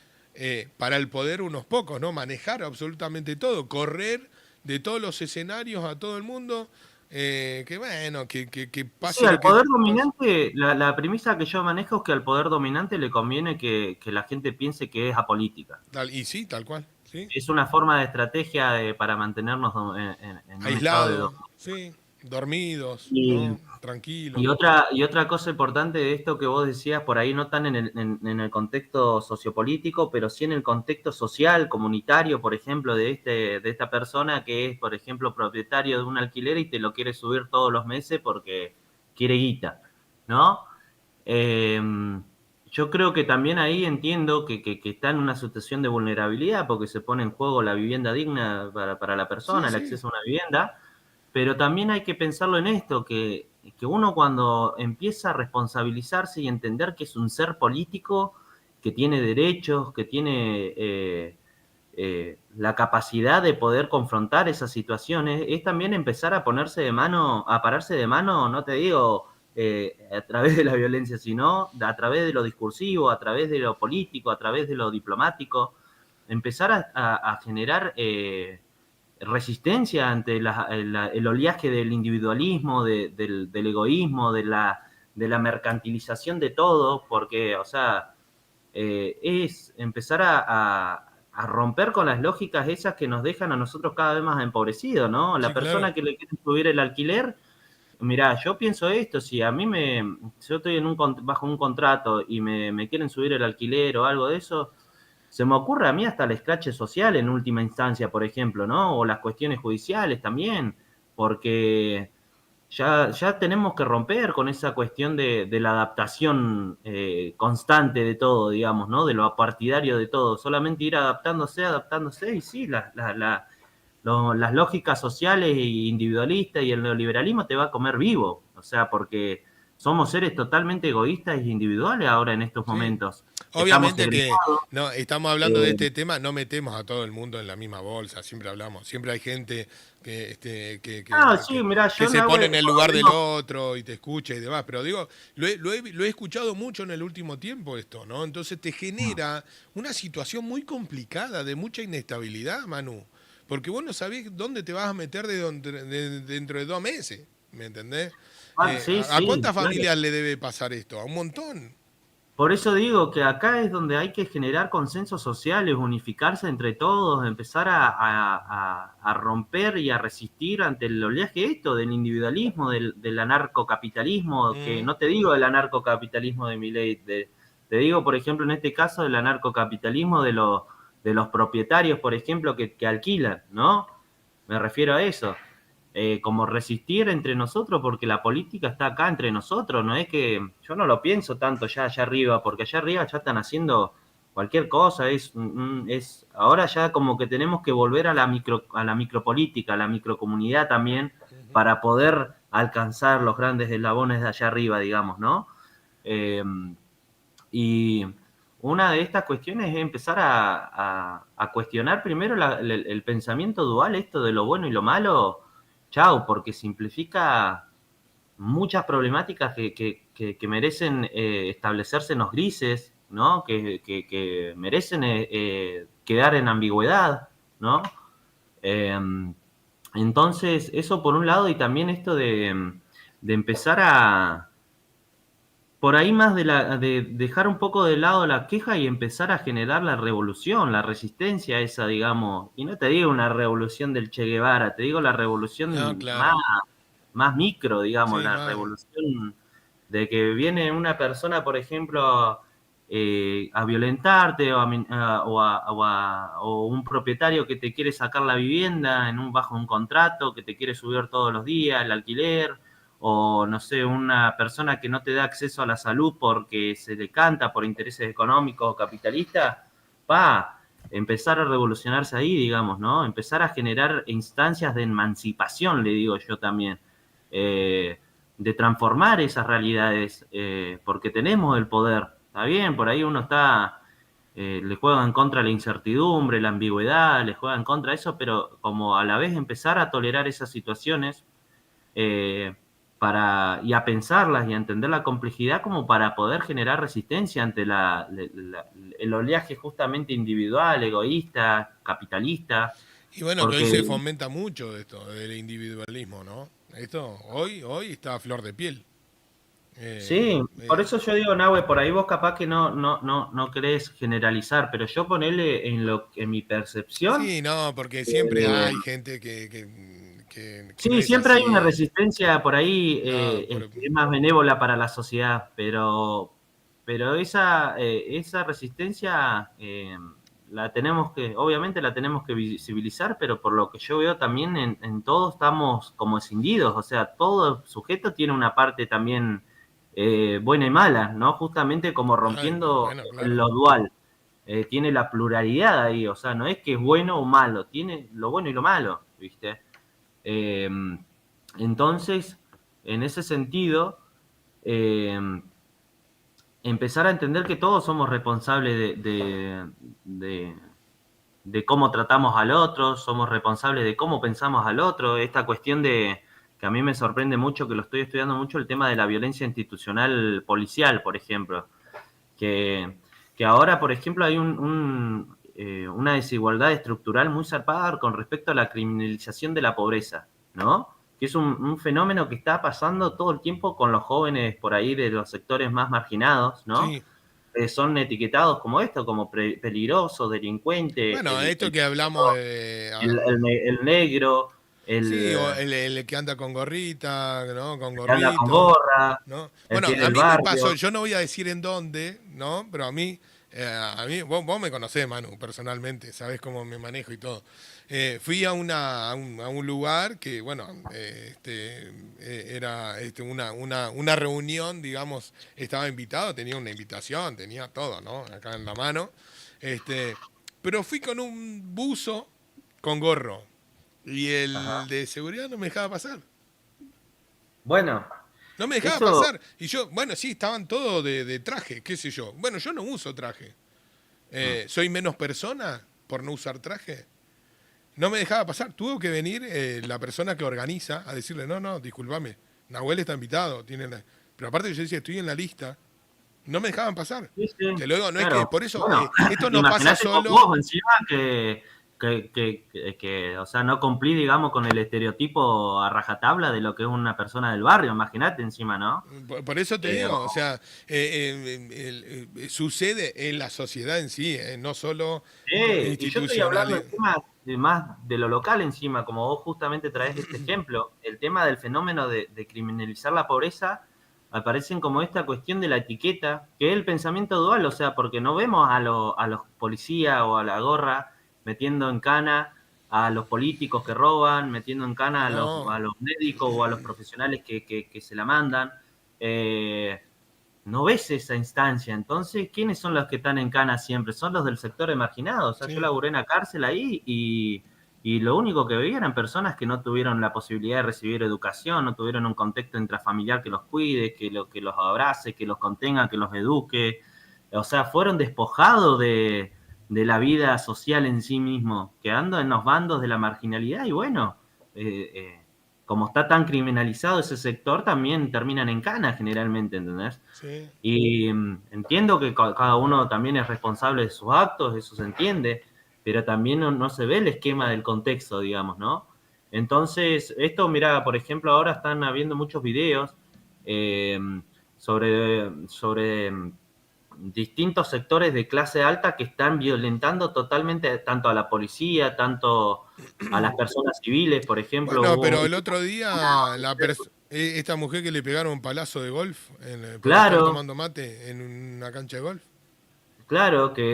para el poder unos pocos, ¿no? Manejar absolutamente todo, correr de todos los escenarios a todo el mundo, que bueno, que Sí, pase lo al que poder pase. dominante, la premisa que yo manejo es que al poder dominante le conviene que la gente piense que es apolítica. Y sí, tal cual, ¿sí? Es una forma de estrategia para mantenernos en un estado de Aislados, dominio. sí, dormidos, Y, ¿no? Tranquilos. y otra cosa importante de esto que vos decías, por ahí no tan en el contexto sociopolítico, pero sí en el contexto social, comunitario, por ejemplo, de esta persona que es, por ejemplo, propietario de un alquiler y te lo quiere subir todos los meses porque quiere guita, ¿no? Eh, yo creo que también ahí entiendo que está en una situación de vulnerabilidad porque se pone en juego la vivienda digna para la Sí, persona, el sí, acceso a una vivienda, pero también hay que pensarlo en esto, que uno cuando empieza a responsabilizarse y entender que es un ser político, que tiene derechos, que tiene la capacidad de poder confrontar esas situaciones, es también empezar a ponerse de mano, a pararse de mano, no te digo a través de la violencia, sino a través de lo discursivo, a través de lo político, a través de lo diplomático, empezar a generar resistencia ante el oleaje del individualismo, del egoísmo, de la mercantilización de todo, porque, o sea, es empezar a romper con las lógicas esas que nos dejan a nosotros cada vez más empobrecidos, ¿no? La sí, persona claro. que le quiere subir el alquiler, mirá, yo pienso esto, si a mí si yo estoy bajo un contrato y me quieren subir el alquiler o algo de eso, se me ocurre a mí hasta el escrache social en última instancia, por ejemplo, ¿no? O las cuestiones judiciales también, porque ya tenemos que romper con esa cuestión de la adaptación constante de todo, digamos, ¿no? De lo partidario de todo. Solamente ir adaptándose, y sí, las lógicas sociales e individualistas y el neoliberalismo te va a comer vivo. O sea, porque somos seres totalmente egoístas e individuales ahora en estos Sí. momentos. Estamos Obviamente que segregados. no estamos hablando de eh, este tema, no metemos a todo el mundo en la misma bolsa, siempre hablamos, siempre hay gente que, sí, mirá, que yo me se hago, pone en el por lo lugar del menos, otro y te escucha y demás, pero digo, lo he escuchado mucho en el último tiempo esto, ¿no? Entonces te genera una situación muy complicada, de mucha inestabilidad, Manu, porque vos no sabés dónde te vas a meter dentro de 2 meses, ¿me entendés? sí, A sí, cuántas claro. familias le debe pasar esto? A un montón. Por eso digo que acá es donde hay que generar consensos sociales, unificarse entre todos, empezar a romper y a resistir ante el oleaje esto del individualismo, del anarcocapitalismo, que Mm. no te digo del anarcocapitalismo de Milei, te digo, por ejemplo, en este caso del anarcocapitalismo de los propietarios, por ejemplo, que alquilan, ¿no? Me refiero a eso. Como resistir entre nosotros, porque la política está acá entre nosotros, no es que yo no lo pienso tanto ya allá arriba, porque allá arriba ya están haciendo cualquier cosa, ahora ya como que tenemos que volver a la micropolítica, a la microcomunidad también, para poder alcanzar los grandes eslabones de allá arriba, digamos, ¿no? Eh, y una de estas cuestiones es empezar a cuestionar primero el pensamiento dual, esto de lo bueno y lo malo, chau, porque simplifica muchas problemáticas que merecen establecerse en los grises, ¿no? Que merecen quedar en ambigüedad, ¿no? Eh, entonces, eso por un lado, y también esto de empezar por ahí más de dejar un poco de lado la queja y empezar a generar la revolución, la resistencia esa, digamos. Y no te digo una revolución del Che Guevara, te digo la No, revolución claro. más micro, digamos, Sí, la más. revolución de que viene una persona, por ejemplo, a violentarte o un propietario que te quiere sacar la vivienda bajo un contrato, que te quiere subir todos los días el alquiler, o no sé, una persona que no te da acceso a la salud porque se decanta por intereses económicos o capitalistas, empezar a revolucionarse ahí, digamos, ¿no? Empezar a generar instancias de emancipación, le digo yo también. Eh, de transformar esas realidades, porque tenemos el poder. Está bien, por ahí uno le juega en contra la incertidumbre, la ambigüedad, le juega en contra eso, pero como a la vez empezar a tolerar esas situaciones eh, y a pensarlas y a entender la complejidad como para poder generar resistencia ante el oleaje justamente individual, egoísta, capitalista, Y bueno, que hoy porque se fomenta mucho esto, del individualismo, ¿no? Esto hoy está a flor de piel. sí, por Eh, eso yo digo, Nahue, por ahí vos capaz que no querés generalizar, pero yo ponele en mi percepción, sí, no, porque siempre eh, hay gente que no sí, es siempre hay una así. resistencia por ahí No, que es más benévola para la sociedad, pero esa resistencia obviamente la tenemos que visibilizar, pero por lo que yo veo también en todo estamos como escindidos, o sea, todo sujeto tiene una parte también buena y mala, ¿no? Justamente como ay, rompiendo bueno, claro. lo dual. Tiene la pluralidad ahí, o sea, no es que es bueno o malo, tiene lo bueno y lo malo, ¿viste? Eh, entonces, en ese sentido, eh, empezar a entender que todos somos responsables de, de cómo tratamos al otro, somos responsables de cómo pensamos al otro, esta cuestión que a mí me sorprende mucho, que lo estoy estudiando mucho, el tema de la violencia institucional policial, por ejemplo, que, que ahora, por ejemplo, hay una desigualdad estructural muy zarpada con respecto a la criminalización de la pobreza, ¿no? Que es un fenómeno que está pasando todo el tiempo con los jóvenes por ahí de los sectores más marginados, ¿no? Sí. Son etiquetados como esto, como peligrosos, delincuente, Bueno, esto el que hablamos de. el negro, Sí, o el el que anda con gorrita, ¿no? Con que anda con gorrito, gorra, ¿no? el Bueno, pie a del mí me pasó, barrio. yo no voy a decir en dónde, ¿no? Pero a mí vos me conocés, Manu, personalmente, sabés cómo me manejo y todo. Fui a un lugar que, bueno, era una reunión, digamos, estaba invitado, tenía una invitación, tenía todo, ¿no? Acá en la mano. Este, pero fui con un buzo con gorro. Y el Ajá. de seguridad no me dejaba pasar. Bueno, No me dejaba eso, pasar. Y yo, bueno, sí, estaban todos de traje, qué sé yo. Bueno, yo no uso traje. mm, ¿Soy menos persona por no usar traje? No me dejaba pasar. Tuvo que venir la persona que organiza a decirle, no, no, discúlpame. Nahuel está invitado. Pero aparte yo decía, estoy en la lista. No me dejaban pasar. sí, sí, Te lo digo, no es que claro. por eso, Bueno, esto no pasa imagínate con solo. vos encima o sea, no cumplí, digamos, con el estereotipo a rajatabla de lo que es una persona del barrio, imagínate encima, ¿no? Por eso te Eh, digo, o sea, sucede en la sociedad en sí, no solo y yo estoy hablando institucional. de temas más de lo local encima, como vos justamente traes este ejemplo, el tema del fenómeno de criminalizar la pobreza, aparecen como esta cuestión de la etiqueta, que es el pensamiento dual, o sea, porque no vemos a los policías o a la gorra metiendo en cana a los políticos que roban, metiendo en cana No, a los médicos o a los profesionales que se la mandan. Eh, no ves esa instancia. Entonces, ¿quiénes son los que están en cana siempre? Son los del sector marginado. O sea, yo sí. laburé en la cárcel ahí y lo único que veía eran personas que no tuvieron la posibilidad de recibir educación, no tuvieron un contexto intrafamiliar que los cuide, que los abrace, que los contenga, que los eduque. O sea, fueron despojados de la vida social en sí mismo, quedando en los bandos de la marginalidad y bueno, eh, eh, como está tan criminalizado ese sector, también terminan en cana generalmente, ¿entendés? Sí, Y entiendo que cada uno también es responsable de sus actos, eso se entiende, pero también no se ve el esquema del contexto, digamos, ¿no? Entonces, esto, mira, por ejemplo, ahora están habiendo muchos videos eh, sobre distintos sectores de clase alta que están violentando totalmente tanto a la policía, tanto a las personas civiles, por ejemplo, Bueno, hubo pero el otro día esta mujer que le pegaron un palazo de golf por estar claro, tomando mate en una cancha de golf. claro, que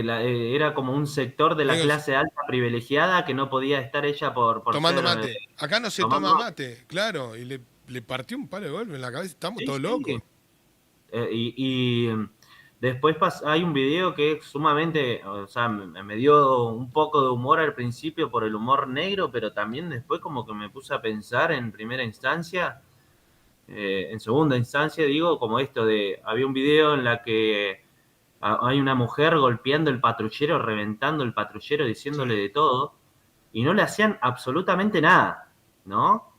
era como un sector de la Digo, clase alta privilegiada que no podía estar ella por tomando ser mate. Acá no se tomando toma mate. mate, claro, y le partió un palo de golf en la cabeza. Estamos Sí, todos sí. locos. Y después hay un video que es sumamente, o sea, me dio un poco de humor al principio por el humor negro, pero también después como que me puse a pensar en primera instancia, en segunda instancia digo, como esto de, había un video en la que hay una mujer golpeando el patrullero, reventando el patrullero, Sí, diciéndole de todo, y no le hacían absolutamente nada, ¿no?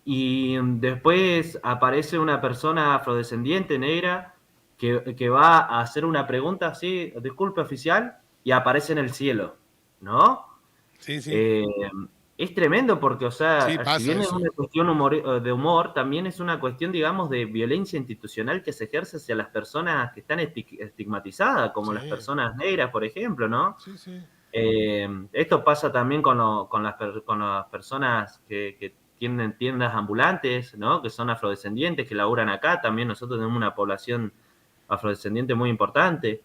Y después aparece una persona afrodescendiente negra que va a hacer una pregunta así, disculpe oficial, y aparece en el cielo, ¿no? sí, sí. Eh, es tremendo porque, o Sí, sea, si pasa bien es eso. una cuestión de humor, también es una cuestión, digamos, de violencia institucional que se ejerce hacia las personas que están estigmatizadas, como las Sí, personas negras, por ejemplo, ¿no? sí, sí. Esto pasa también con las personas que tienen tiendas ambulantes, ¿no? Que son afrodescendientes, que laburan acá. También nosotros tenemos una población afrodescendiente muy importante,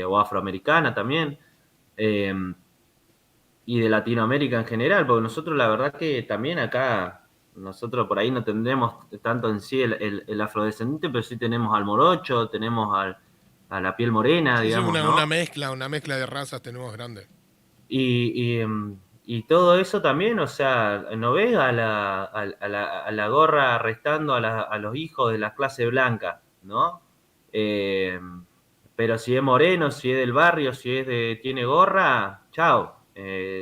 o afroamericana también, eh, y de Latinoamérica en general, porque nosotros la verdad que también acá, nosotros por ahí no tendremos tanto en sí el afrodescendiente, pero sí tenemos al morocho, tenemos a la piel morena, Sí, sí, digamos, una ¿no? una mezcla de razas tenemos grande. Y todo eso también, o sea, ¿no ves a la gorra arrestando a los hijos de la clase blanca, ¿no? Eh, pero si es moreno, si es del barrio, si es tiene gorra, chao.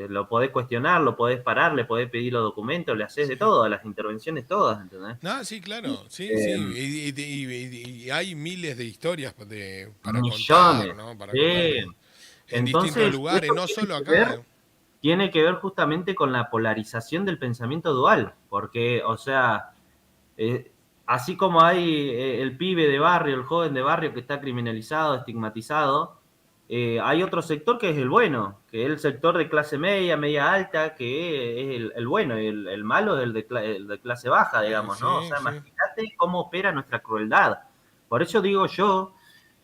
Lo podés cuestionar, lo podés parar, le podés pedir los documentos, le haces de Sí. todo, las intervenciones todas, ¿entendés? No, sí, claro, sí, sí. Eh, Y hay miles de historias para contar, Millones. ¿no? Para contar Sí. en distintos Entonces, lugares, esto no solo que ver acá. tiene que ver justamente con la polarización del pensamiento dual, porque, o sea, eh, así como hay el pibe de barrio, el joven de barrio que está criminalizado, estigmatizado, hay otro sector que es el bueno, que es el sector de clase media, media alta, que es el bueno, el malo es el de clase baja, digamos, ¿no? O Sí, sea, sí. imagínate cómo opera nuestra crueldad. Por eso digo yo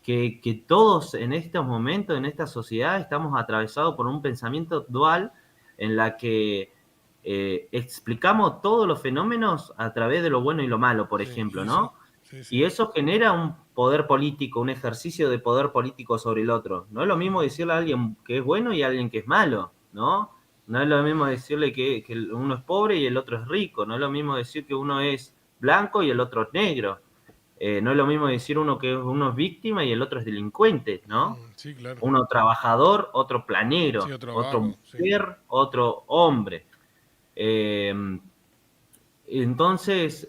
que todos en estos momentos, en esta sociedad, estamos atravesados por un pensamiento dual en la que explicamos todos los fenómenos a través de lo bueno y lo malo, por Sí, ejemplo, y sí, ¿no? sí, Y sí. eso genera un poder político, un ejercicio de poder político sobre el otro. No es lo mismo decirle a alguien que es bueno y a alguien que es malo, ¿no? No es lo mismo decirle que uno es pobre y el otro es rico. No es lo mismo decir que uno es blanco y el otro es negro. No es lo mismo decir uno es víctima y el otro es delincuente, ¿no? Sí, claro. Uno trabajador, otro Sí, planero, otro otro vago, sí. mujer, otro hombre. Eh, entonces,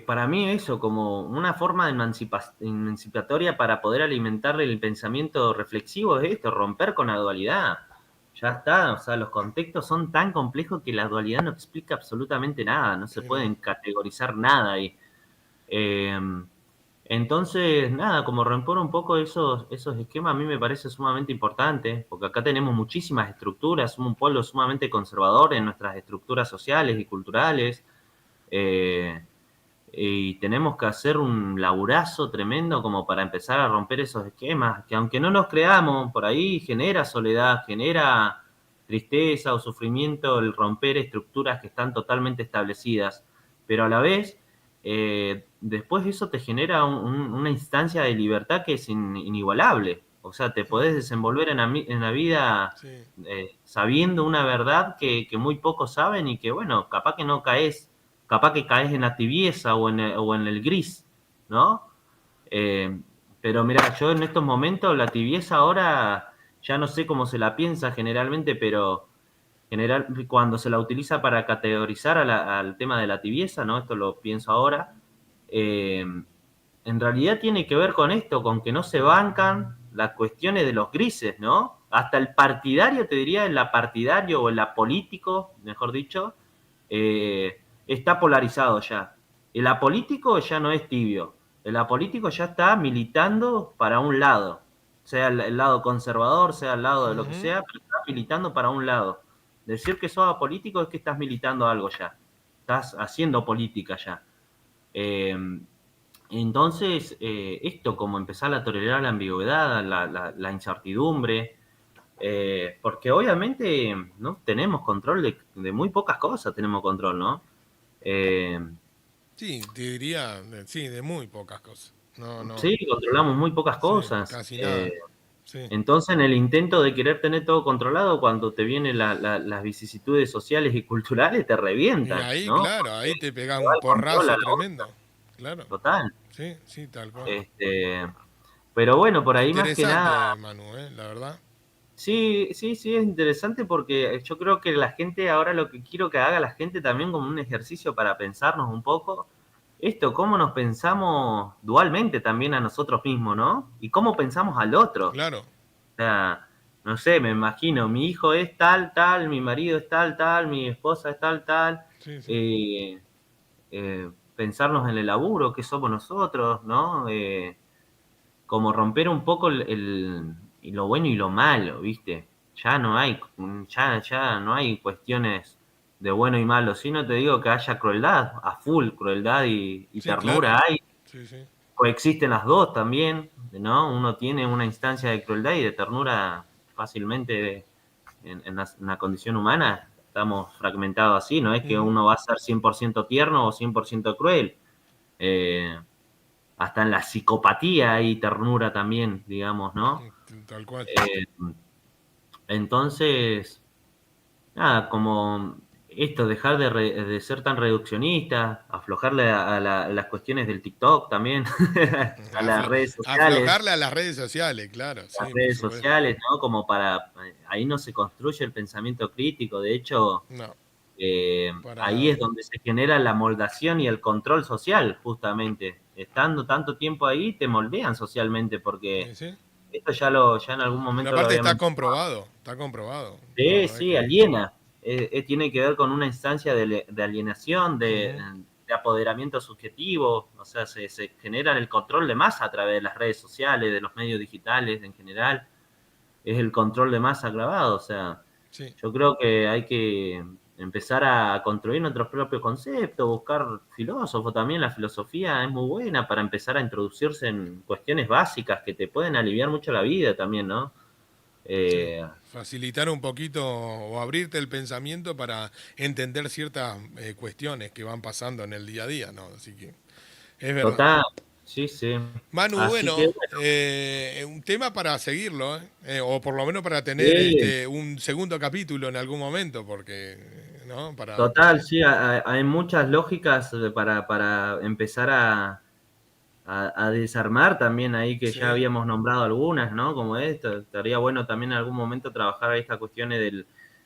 para mí eso como una forma de emancipatoria para poder alimentar el pensamiento reflexivo es esto, romper con la dualidad. Ya está, o sea, los contextos son tan complejos que la dualidad no explica absolutamente nada, no se Sí, no. pueden categorizar nada ahí. Eh, entonces, nada, como romper un poco esos esquemas a mí me parece sumamente importante, porque acá tenemos muchísimas estructuras, somos un pueblo sumamente conservador en nuestras estructuras sociales y culturales, eh, y tenemos que hacer un laburazo tremendo como para empezar a romper esos esquemas, que aunque no nos creamos, por ahí genera soledad, genera tristeza o sufrimiento el romper estructuras que están totalmente establecidas, pero a la vez, después eso te genera una instancia de libertad que es inigualable. O sea, te podés desenvolver en la vida Sí. sabiendo una verdad que muy pocos saben y que, bueno, capaz que caes en la tibieza o en el gris, ¿no? Eh, pero mira, yo en estos momentos la tibieza ahora ya no sé cómo se la piensa generalmente, pero cuando se la utiliza para categorizar al tema de la tibieza, ¿no? Esto lo pienso ahora. eh, en realidad tiene que ver con esto, con que no se bancan las cuestiones de los grises, ¿no? Hasta el partidario, te diría, el partidario o el apolítico, mejor dicho, está polarizado ya. El apolítico ya no es tibio. el apolítico ya está militando para un lado, sea el lado conservador, sea el lado de lo que Ujú. sea, pero está militando para un lado. Decir que sos apolítico es que estás militando algo ya, estás haciendo política ya. Eh, entonces, esto como empezar a tolerar la ambigüedad, la incertidumbre, porque obviamente no tenemos control de muy pocas cosas, tenemos control, ¿no? Eh, Sí, te diría, sí, de muy pocas cosas. No, no, sí, controlamos muy pocas sí, cosas. casi nada. Sí. Entonces, en el intento de querer tener todo controlado, cuando te vienen las vicisitudes sociales y culturales, te Y revientan, ahí, ¿no? claro, Porque ahí te pega te va un el control a porrazo la tremendo. Claro, total. sí, sí, tal cual. Este, pero bueno, por ahí más que nada, Interesante, Manu, la verdad. sí, sí, sí, es interesante porque yo creo que la gente, ahora lo que quiero que haga la gente también como un ejercicio para pensarnos un poco, esto, cómo nos pensamos dualmente también a nosotros mismos, ¿no? Y cómo pensamos al otro. Claro, O sea, no sé, me imagino, mi hijo es tal, tal, mi marido es tal, tal, mi esposa es tal, tal. sí, sí. eh, Pensarnos en el laburo, qué somos nosotros, ¿no? Como romper un poco lo bueno y lo malo, ¿viste? Ya no hay cuestiones de bueno y malo, sino te digo que haya crueldad, a full, crueldad y Sí, claro. ternura hay, Sí, sí. coexisten las dos también, ¿no? Uno tiene una instancia de crueldad y de ternura fácilmente en la condición humana, estamos fragmentados así, no es que Ujú. uno va a ser 100% tierno o 100% cruel. Eh, Hasta en la psicopatía hay ternura también, digamos, ¿no? Tal cual. Eh, entonces, nada, como esto, dejar de ser tan reduccionista, aflojarle a las cuestiones del TikTok también, a las redes sociales, Aflojarle a las redes sociales, claro, las sí, por redes supuesto. sociales, ¿no? Como para, ahí no se construye el pensamiento crítico, de hecho, No, para ahí nada. es donde se genera la moldación y el control social, justamente. Estando tanto tiempo ahí, te moldean socialmente, porque Sí. esto ya en algún Pero momento lo aparte había mencionado. está comprobado. No, Sí, no es sí, que. aliena. Tiene que ver con una instancia de alienación, Ujú. de apoderamiento subjetivo. O sea, se genera el control de masa a través de las redes sociales, de los medios digitales en general. Es el control de masa agravado. O sea, Sí. yo creo que hay que empezar a construir nuestros propios conceptos, buscar filósofos también. La filosofía es muy buena para empezar a introducirse en cuestiones básicas que te pueden aliviar mucho la vida también, ¿no? Sí, Eh, facilitar un poquito o abrirte el pensamiento para entender ciertas cuestiones que van pasando en el día a día, ¿no? Así que es verdad. Total, sí, sí. Manu, Así que bueno, un tema para seguirlo, ¿eh? O por lo menos para tener sí, un segundo capítulo en algún momento, porque, ¿no? Para, total, sí, hay muchas lógicas para empezar a desarmar también ahí que ya sí, habíamos nombrado algunas, ¿no? Como esto, estaría bueno también en algún momento trabajar estas cuestiones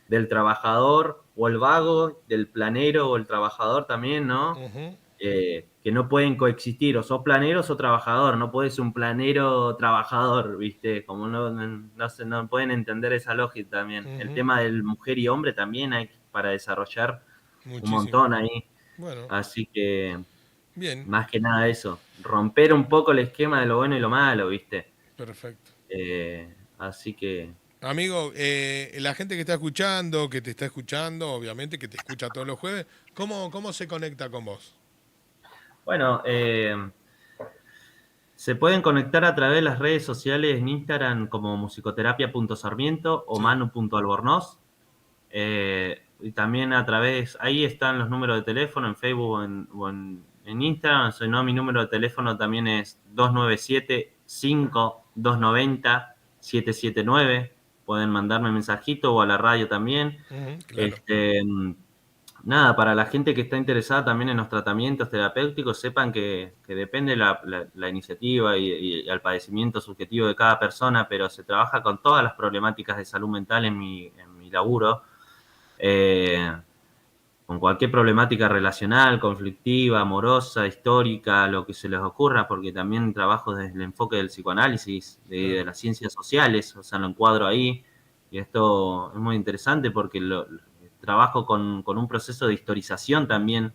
del trabajador o el vago, del planero o el trabajador también, ¿no? ujú, Que no pueden coexistir, o sos planero o sos trabajador, no puedes ser un planero trabajador, ¿viste? Como no pueden entender esa lógica también. El ujú, tema del mujer y hombre también hay para desarrollar un muchísimo. montón ahí. Bueno, Así que, bien, más que nada eso, romper un poco el esquema de lo bueno y lo malo, ¿viste? perfecto. Así que, Amigo, la gente que está escuchando, que te está escuchando, obviamente que te escucha todos los jueves, ¿cómo se conecta con vos? bueno, se pueden conectar a través de las redes sociales en Instagram como musicoterapia.sarmiento o Sí. manu.albornoz. Y también a través, ahí están los números de teléfono en Facebook en Instagram. Si no, mi número de teléfono también es 297-5-290-779. Pueden mandarme mensajito o a la radio también. Ujú, claro. Este, nada, para la gente que está interesada también en los tratamientos terapéuticos, sepan que depende la iniciativa y el padecimiento subjetivo de cada persona, pero se trabaja con todas las problemáticas de salud mental en mi laburo. Eh, con cualquier problemática relacional, conflictiva, amorosa, histórica, lo que se les ocurra, porque también trabajo desde el enfoque del psicoanálisis, de Claro. las ciencias sociales, o sea, lo encuadro ahí, y esto es muy interesante porque trabajo con un proceso de historización también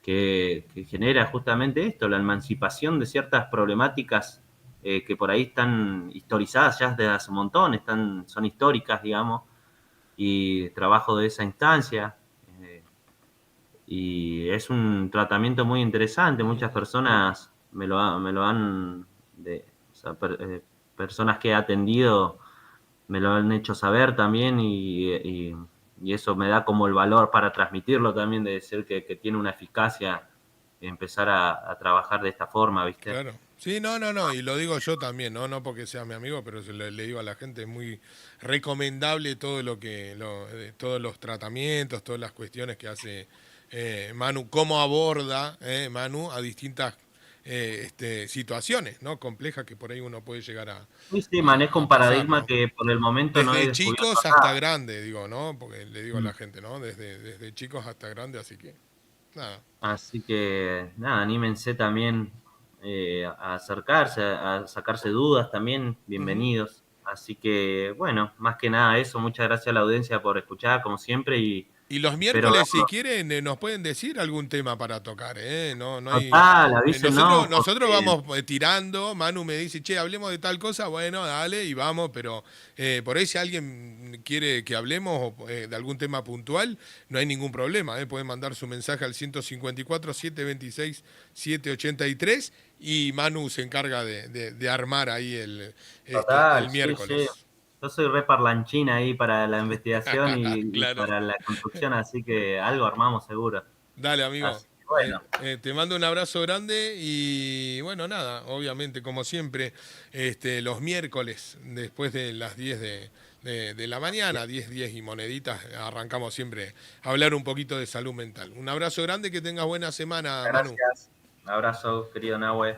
que genera justamente esto, la emancipación de ciertas problemáticas que por ahí están historizadas ya desde hace un montón, son históricas, digamos, y trabajo de esa instancia. eh, y es un tratamiento muy interesante. Muchas personas me lo han, o sea, personas que he atendido me lo han hecho saber también y eso me da como el valor para transmitirlo también, de decir que tiene una eficacia empezar a trabajar de esta forma, ¿viste? Claro. Sí, no, no, no, y lo digo yo también, no, no porque sea mi amigo, pero le digo a la gente, es muy recomendable todo todos los tratamientos, todas las cuestiones que hace Manu, cómo aborda Manu a distintas situaciones, ¿no? Complejas que por ahí uno puede llegar Sí, sí, manejo a un pasar, paradigma ¿no? que por el momento no he Desde descubierto chicos hasta acá. grandes, digo, ¿no? Porque le digo a Mm. la gente, ¿no? Desde chicos hasta grandes, así que, nada. Así que nada, anímense también a acercarse, a sacarse dudas también, Ujú. bienvenidos. Así que bueno, más que nada eso, muchas gracias a la audiencia por escuchar como siempre y Y los espero miércoles, si verlos. quieren, nos pueden decir algún tema para tocar, ¿eh? No, no hay. Total, avísenos Nosotros porque vamos tirando. Manu me dice, che, hablemos de tal cosa. Bueno, dale y vamos. Pero por ahí, si alguien quiere que hablemos de algún tema puntual, no hay ningún problema, ¿eh? Pueden mandar su mensaje al 154-726-783 y Manu se encarga de armar ahí el total, sí, sí. miércoles. Yo soy re parlanchín ahí para la investigación y Claro. para la construcción, así que algo armamos seguro. Dale, amigo. Así que bueno, Te mando un abrazo grande y bueno, nada, obviamente, como siempre, los miércoles, después de las 10 de la mañana, 10 y moneditas, arrancamos siempre a hablar un poquito de salud mental. Un abrazo grande, que tengas buena semana, Manu. gracias. Un abrazo, querido Nahue.